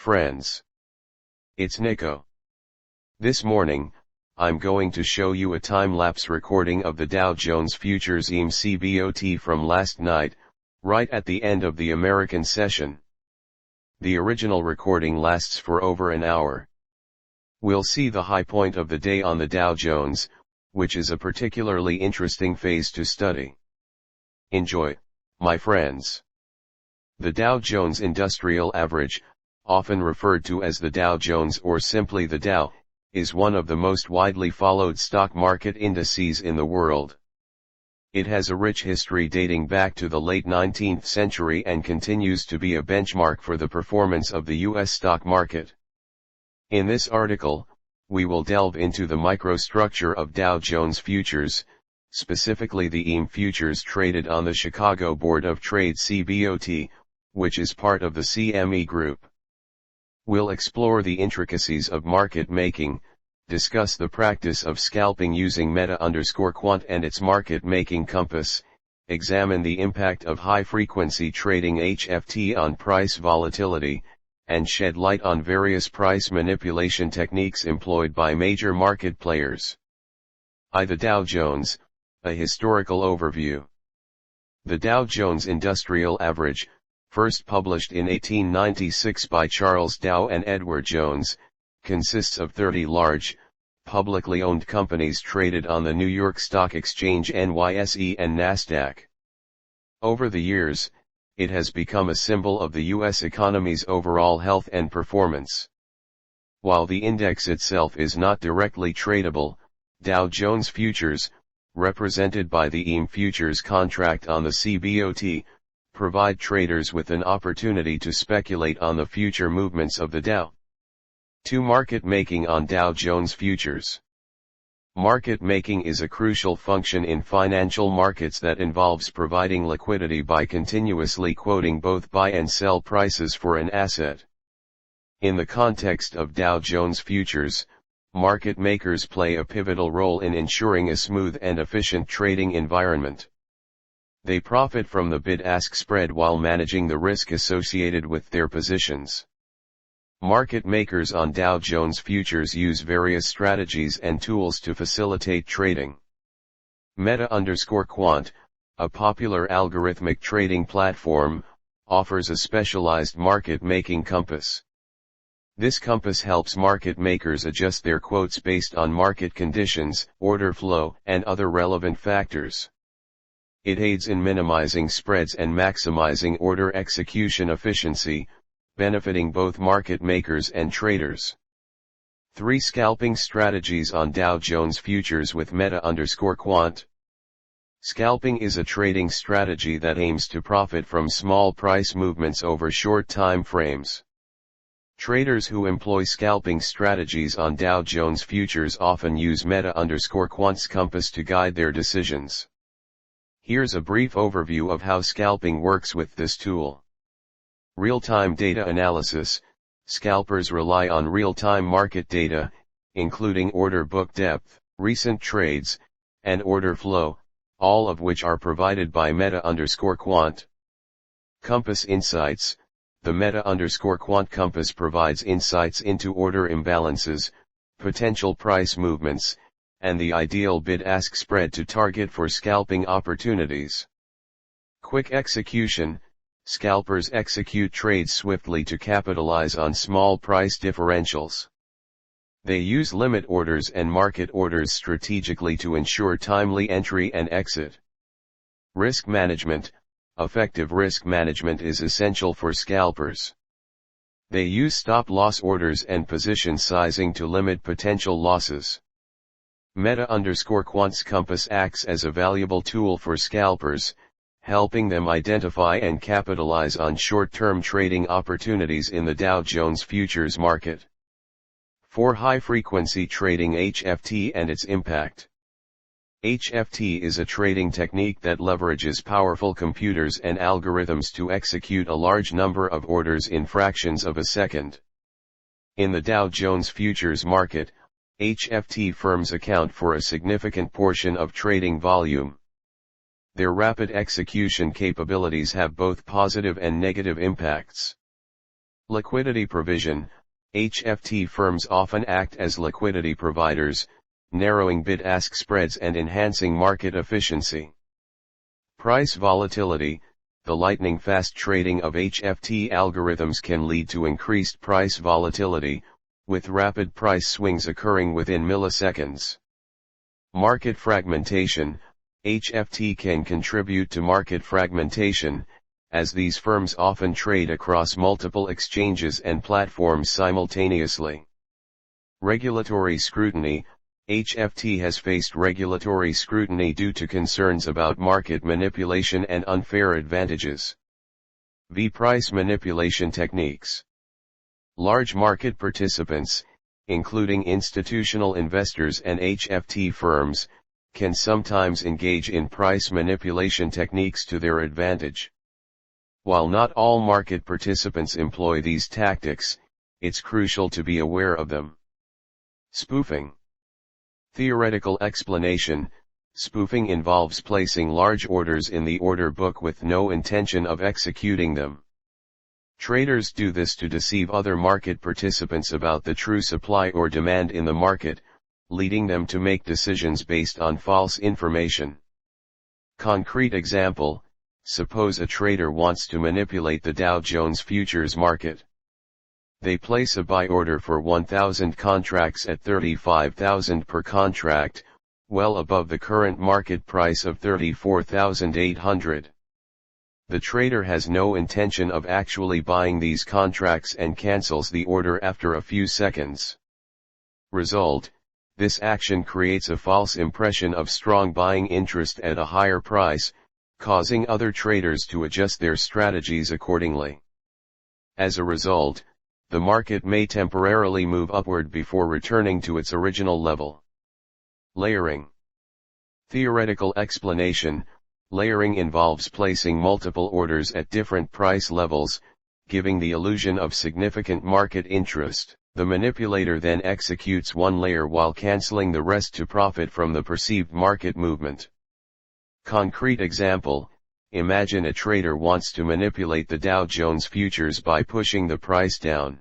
friends. It's Nico. This morning, I'm going to show you a time-lapse recording of the Dow Jones Futures CBOT from last night, right at the end of the American session. The original recording lasts for over an hour. We'll see the high point of the day on the Dow Jones, which is a particularly interesting phase to study. Enjoy, my friends. The Dow Jones Industrial Average, often referred to as the Dow Jones or simply the Dow, is one of the most widely followed stock market indices in the world. It has a rich history dating back to the late 19th century and continues to be a benchmark for the performance of the U.S. stock market. In this article, we will delve into the microstructure of Dow Jones Futures, specifically the EM futures traded on the Chicago Board of Trade CBOT, which is part of the CME Group. We'll explore the intricacies of market making, discuss the practice of scalping using meta_quant and its market making compass, examine the impact of high-frequency trading HFT on price volatility, and shed light on various price manipulation techniques employed by major market players. The Dow Jones, a historical overview. The Dow Jones Industrial Average, first published in 1896 by Charles Dow and Edward Jones, consists of 30 large, publicly owned companies traded on the New York Stock Exchange NYSE and NASDAQ. Over the years, it has become a symbol of the U.S. economy's overall health and performance. While the index itself is not directly tradable, Dow Jones Futures, represented by the EM futures contract on the CBOT, provide traders with an opportunity to speculate on the future movements of the Dow. 2. Market making on Dow Jones Futures. Market making is a crucial function in financial markets that involves providing liquidity by continuously quoting both buy and sell prices for an asset. In the context of Dow Jones Futures, market makers play a pivotal role in ensuring a smooth and efficient trading environment. They profit from the bid-ask spread while managing the risk associated with their positions. Market makers on Dow Jones Futures use various strategies and tools to facilitate trading. Meta_quant, a popular algorithmic trading platform, offers a specialized market-making compass. This compass helps market makers adjust their quotes based on market conditions, order flow, and other relevant factors. It aids in minimizing spreads and maximizing order execution efficiency, benefiting both market makers and traders. 3. Scalping strategies on Dow Jones Futures with meta_quant. Scalping is a trading strategy that aims to profit from small price movements over short time frames. Traders who employ scalping strategies on Dow Jones Futures often use meta_quant's compass to guide their decisions. Here's a brief overview of how scalping works with this tool. Real-time data analysis. Scalpers rely on real-time market data, including order book depth, recent trades, and order flow, all of which are provided by meta_quant. Compass insights. The meta_quant compass provides insights into order imbalances, potential price movements, and the ideal bid-ask spread to target for scalping opportunities. Quick execution. Scalpers execute trades swiftly to capitalize on small price differentials. They use limit orders and market orders strategically to ensure timely entry and exit. Risk management. Effective risk management is essential for scalpers. They use stop-loss orders and position sizing to limit potential losses. Meta_quant's compass acts as a valuable tool for scalpers, helping them identify and capitalize on short-term trading opportunities in the Dow Jones Futures market. 4. High-frequency trading HFT and its impact. HFT is a trading technique that leverages powerful computers and algorithms to execute a large number of orders in fractions of a second. In the Dow Jones Futures market, HFT firms account for a significant portion of trading volume. Their rapid execution capabilities have both positive and negative impacts. Liquidity provision. HFT firms often act as liquidity providers, narrowing bid-ask spreads and enhancing market efficiency. Price volatility. The lightning-fast trading of HFT algorithms can lead to increased price volatility, with rapid price swings occurring within milliseconds. Market fragmentation. HFT can contribute to market fragmentation, as these firms often trade across multiple exchanges and platforms simultaneously. Regulatory scrutiny. HFT has faced regulatory scrutiny due to concerns about market manipulation and unfair advantages. Price manipulation techniques. Large market participants, including institutional investors and HFT firms, can sometimes engage in price manipulation techniques to their advantage. While not all market participants employ these tactics, it's crucial to be aware of them. Spoofing. Theoretical explanation. Spoofing involves placing large orders in the order book with no intention of executing them. Traders do this to deceive other market participants about the true supply or demand in the market, leading them to make decisions based on false information. Concrete example. Suppose a trader wants to manipulate the Dow Jones Futures market. They place a buy order for 1,000 contracts at 35,000 per contract, well above the current market price of 34,800. The trader has no intention of actually buying these contracts and cancels the order after a few seconds. Result: this action creates a false impression of strong buying interest at a higher price, causing other traders to adjust their strategies accordingly. As a result, the market may temporarily move upward before returning to its original level. Layering. Theoretical explanation. Layering involves placing multiple orders at different price levels, giving the illusion of significant market interest. The manipulator then executes one layer while canceling the rest to profit from the perceived market movement. Concrete example. Imagine a trader wants to manipulate the Dow Jones Futures by pushing the price down.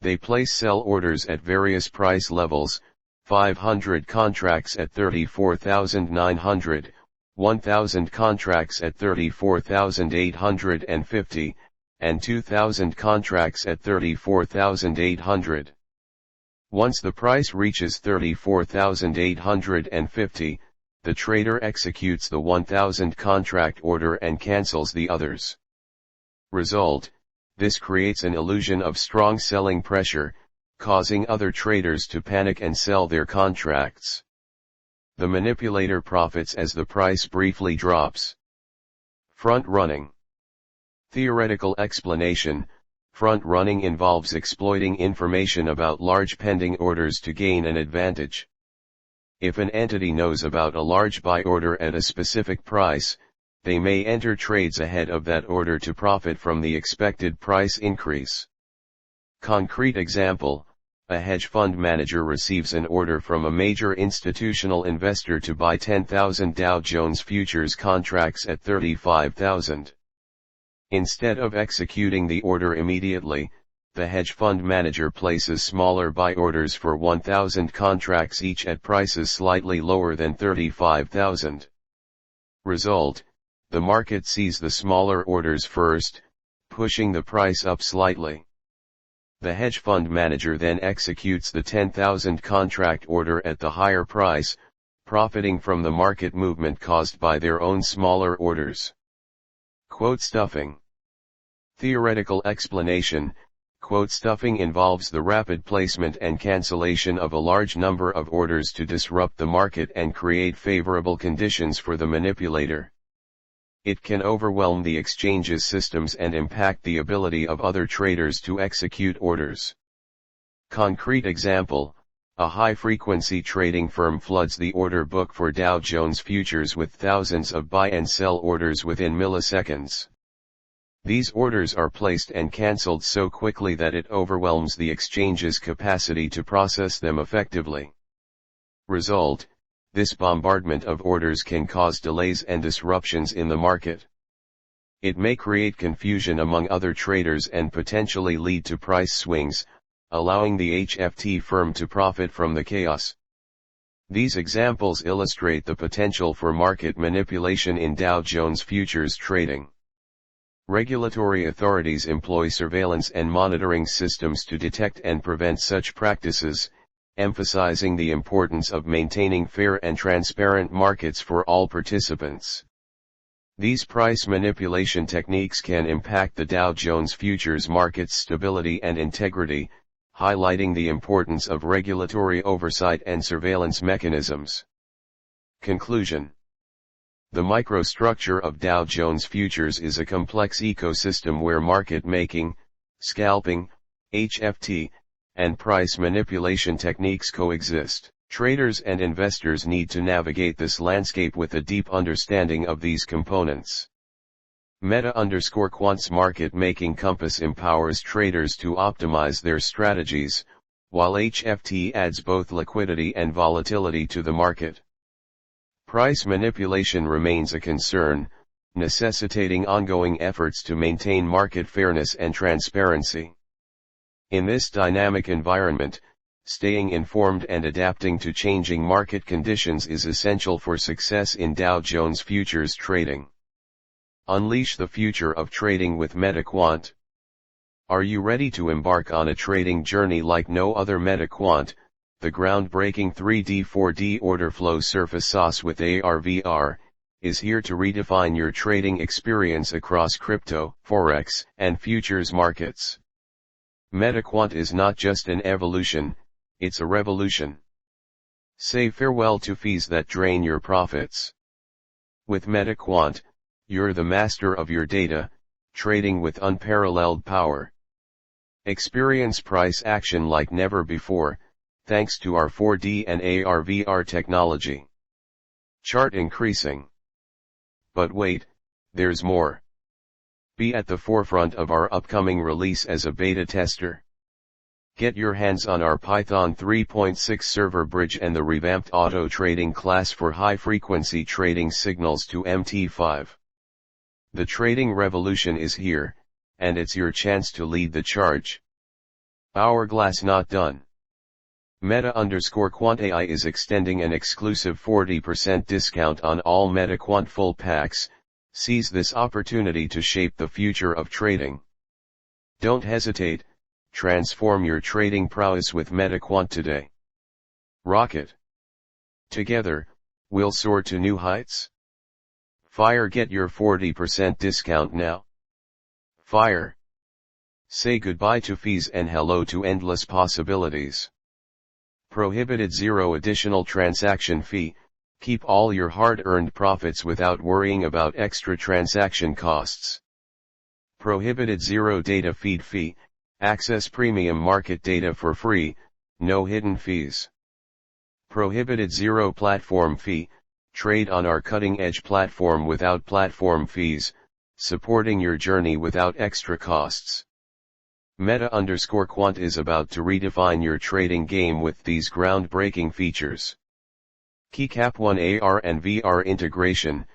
They place sell orders at various price levels, 500 contracts at 34,900, 1,000 contracts at 34,850, and 2,000 contracts at 34,800. Once the price reaches 34,850, the trader executes the 1,000 contract order and cancels the others. Result: this creates an illusion of strong selling pressure, causing other traders to panic and sell their contracts. The manipulator profits as the price briefly drops. Front running. Theoretical explanation. Front running involves exploiting information about large pending orders to gain an advantage. If an entity knows about a large buy order at a specific price, they may enter trades ahead of that order to profit from the expected price increase. Concrete example. A hedge fund manager receives an order from a major institutional investor to buy 10,000 Dow Jones Futures contracts at 35,000. Instead of executing the order immediately, the hedge fund manager places smaller buy orders for 1,000 contracts each at prices slightly lower than 35,000. Result: the market sees the smaller orders first, pushing the price up slightly. The hedge fund manager then executes the 10,000 contract order at the higher price, profiting from the market movement caused by their own smaller orders. Quote stuffing. Theoretical explanation. Quote stuffing involves the rapid placement and cancellation of a large number of orders to disrupt the market and create favorable conditions for the manipulator. It can overwhelm the exchange's systems and impact the ability of other traders to execute orders. Concrete example. A high-frequency trading firm floods the order book for Dow Jones Futures with thousands of buy and sell orders within milliseconds. These orders are placed and cancelled so quickly that it overwhelms the exchange's capacity to process them effectively. Result: this bombardment of orders can cause delays and disruptions in the market. It may create confusion among other traders and potentially lead to price swings, allowing the HFT firm to profit from the chaos. These examples illustrate the potential for market manipulation in Dow Jones Futures trading. Regulatory authorities employ surveillance and monitoring systems to detect and prevent such practices, emphasizing the importance of maintaining fair and transparent markets for all participants. These price manipulation techniques can impact the Dow Jones Futures market's stability and integrity, highlighting the importance of regulatory oversight and surveillance mechanisms. Conclusion: the microstructure of Dow Jones Futures is a complex ecosystem where market making, scalping, HFT, and price manipulation techniques coexist. Traders and investors need to navigate this landscape with a deep understanding of these components. Meta_Quant's market making compass empowers traders to optimize their strategies, while HFT adds both liquidity and volatility to the market. Price manipulation remains a concern, necessitating ongoing efforts to maintain market fairness and transparency. In this dynamic environment, staying informed and adapting to changing market conditions is essential for success in Dow Jones Futures trading. Unleash the future of trading with MetaQuant. Are you ready to embark on a trading journey like no other? MetaQuant, the groundbreaking 3D/4D order flow surface sauce with AR/VR, is here to redefine your trading experience across crypto, forex, and futures markets. MetaQuant is not just an evolution, it's a revolution. Say farewell to fees that drain your profits. With MetaQuant, you're the master of your data, trading with unparalleled power. Experience price action like never before, thanks to our 4D and AR/VR technology. Chart increasing. But wait, there's more. Be at the forefront of our upcoming release as a beta tester. Get your hands on our Python 3.6 server bridge and the revamped auto trading class for high-frequency trading signals to MT5. The trading revolution is here, and it's your chance to lead the charge. Hourglass not done. Meta_Quant AI is extending an exclusive 40% discount on all MetaQuant full packs. Seize this opportunity to shape the future of trading. Don't hesitate, transform your trading prowess with MetaQuant today. Rocket. Together, we'll soar to new heights. Fire, get your 40% discount now. Fire. Say goodbye to fees and hello to endless possibilities. Prohibited zero additional transaction fee. Keep all your hard-earned profits without worrying about extra transaction costs. Prohibited zero data feed fee. Access premium market data for free, no hidden fees. Prohibited zero platform fee. Trade on our cutting-edge platform without platform fees, supporting your journey without extra costs. Meta_Quant is about to redefine your trading game with these groundbreaking features. Keycap 1 AR and VR integration.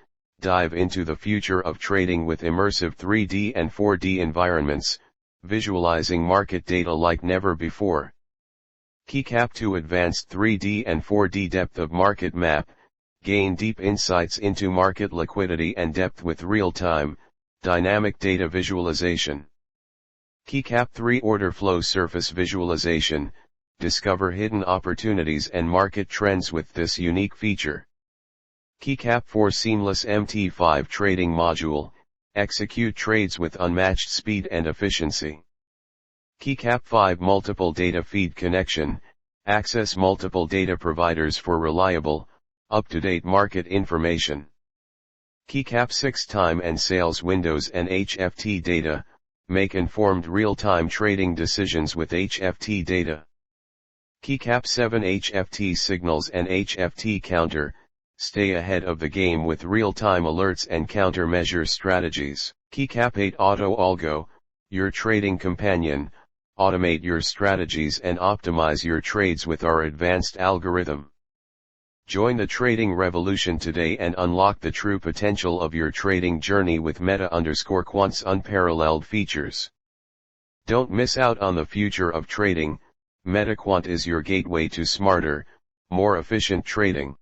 Dive into the future of trading with immersive 3D and 4D environments, visualizing market data like never before. Keycap 2 advanced 3D and 4D depth of market map. Gain deep insights into market liquidity and depth with real-time, dynamic data visualization. Keycap 3 order flow surface visualization. Discover hidden opportunities and market trends with this unique feature. Keycap 4 seamless MT5 trading module. Execute trades with unmatched speed and efficiency. Keycap 5 multiple data feed connection. Access multiple data providers for reliable, up-to-date market information. Keycap 6 time and sales windows and HFT data. Make informed real-time trading decisions with HFT data. Keycap 7 HFT signals and HFT counter. Stay ahead of the game with real-time alerts and countermeasure strategies. Keycap 8 Auto Algo, your trading companion. Automate your strategies and optimize your trades with our advanced algorithm. Join the trading revolution today and unlock the true potential of your trading journey with Meta_Quant's unparalleled features. Don't miss out on the future of trading. MetaQuant is your gateway to smarter, more efficient trading.